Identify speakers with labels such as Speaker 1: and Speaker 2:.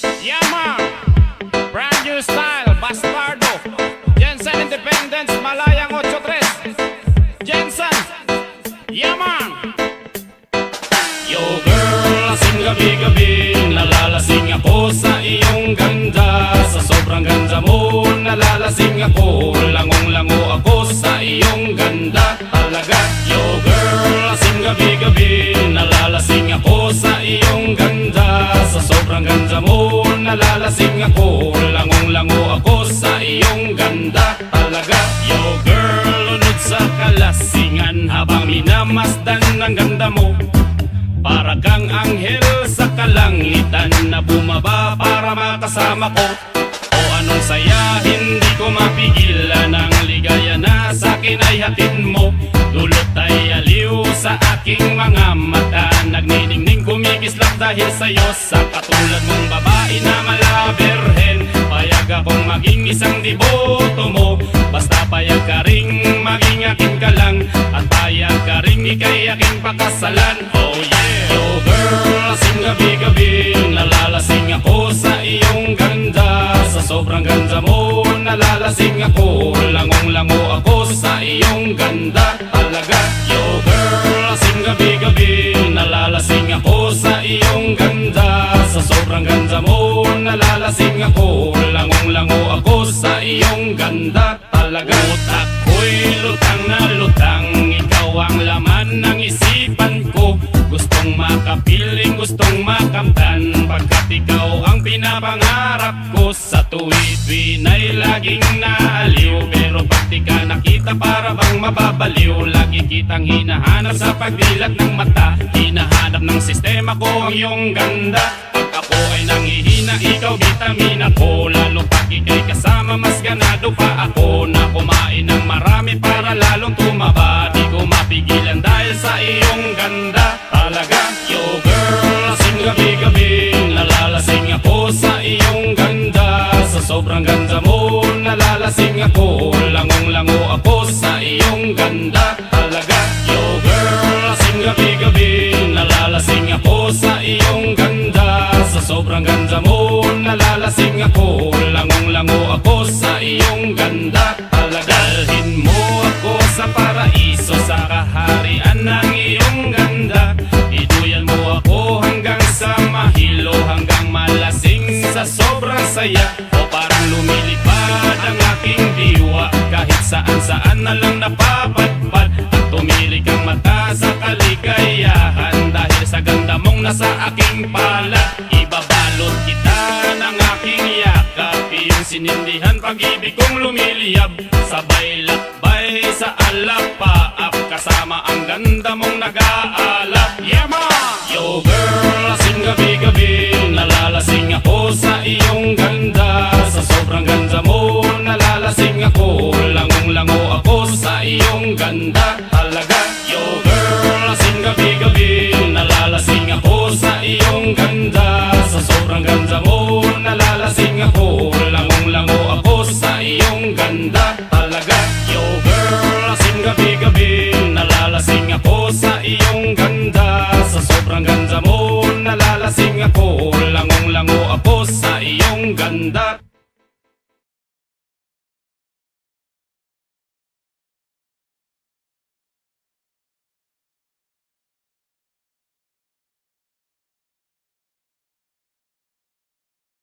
Speaker 1: Yama, brand new style, Bastardo, Jensen Independence, Malayang 83, Jensen, Yaman. Yo girl, lasing gabi-gabi, nalalasing ako sa iyong ganda. Sa sobrang ganda mo, nalalasing ako, langong-lango ako sa iyong ganda. Talaga, yo girl, lasing gabi-gabi, nalalasing ako sa iyong ganda. Sa sobrang ganda mo, nalalasing ako, langong-lango ako sa iyong ganda. Talaga, yo girl, lunod sa kalasingan habang minamasdan ang ganda mo. Para kang anghel sa kalangitan na bumaba para makasama ko. O anong saya, hindi ko mapigilan ang ligaya na sa'kin ay hatid mo. Dulot ay aliw sa aking mga mata, nagniningning kumikislap dahil sa'yo. Sa katulad mong babae na malaberhen, payag akong maging isang deboto mo. Basta payag ka ring maging akin ka lang, at payag ka ring ikay aking pakasalan. Oh yeah! Yo girl, lasing gabi-gabi, nalalasing ako sa iyong ganda. Sa sobrang ganda mo, nalalasing ako, langong-lango ako sa iyong ganda. Talaga, yo girl, lasing gabi-gabi, nalalasing ako sa iyong ganda. Sa sobrang ganda mo, nalalasing ako, langong-lango ako sa iyong ganda. Talaga, utak ko'y lutang na lutang, ikaw ang laman ng isipan ko. Gustong makapiling, gustong makamtan, pagkat ikaw ang pinapangarap ko. Sa tuwid-tuwid ay laging naaliw, pero pag di ka nakita para bang mababaliw. Lagi kitang hinahanap sa pagdilat ng mata, hinahanap ng sistema ko ang iyong ganda. Pag ako ay nangihina, ikaw vitamina ko, lalo pag ikay kasama mas ganado pa ako na kumain ng marami para lalong tumaba. Di ko mapigilan dahil sa iyong ganda. Talaga, yo girl, lasing gabi-gabi, nalalasing ako sa iyong ganda. Sa sobrang ganda mo, nalalasing ako, langong-lango ako sa iyong ganda. Talaga, yo girl, lasing gabi-gabi, nalalasing ako sa iyong ganda. Sa sobrang ganda mo, nalalasing ako, langong-lango ako sa iyong ganda. Talaga, dalhin mo ako sa paraiso, sa kaharian ng iyong ganda. Iduyan mo ako hanggang sa mahilo, hanggang malasing sa sobrang saya. O parang lumilipad ang aking diwa, kahit saan-saan na lang napapadpad. At tumirik ang mata sa kaligayahan, dahil sa ganda mong nasa aking palad. Ibabalot kita ng aking yakap, iyong sinindihan pag-ibig kong lumiliyab. Sabay lakbay sa alapaap, kasama ang ganda mong nag-aalap. Yama! Yo girl, lasing gabi-gabi, nalalasing ako sa iyong ganda. Sa sobrang ganda mo, nalalasing ako, langong-lango ako sa iyong ganda. Talaga, yo girl, lasing gabi-gabi, nalalasing ako sa iyong ganda. Sa sobrang ganda mo, nalalasing ako, langong-lango ako sa iyong ganda. Talaga, yo girl, lasing gabi-gabi, nalalasing ako sa iyong ganda. Sa sobrang ganda mo, nalalasing ako, langong-lango ako sa iyong ganda.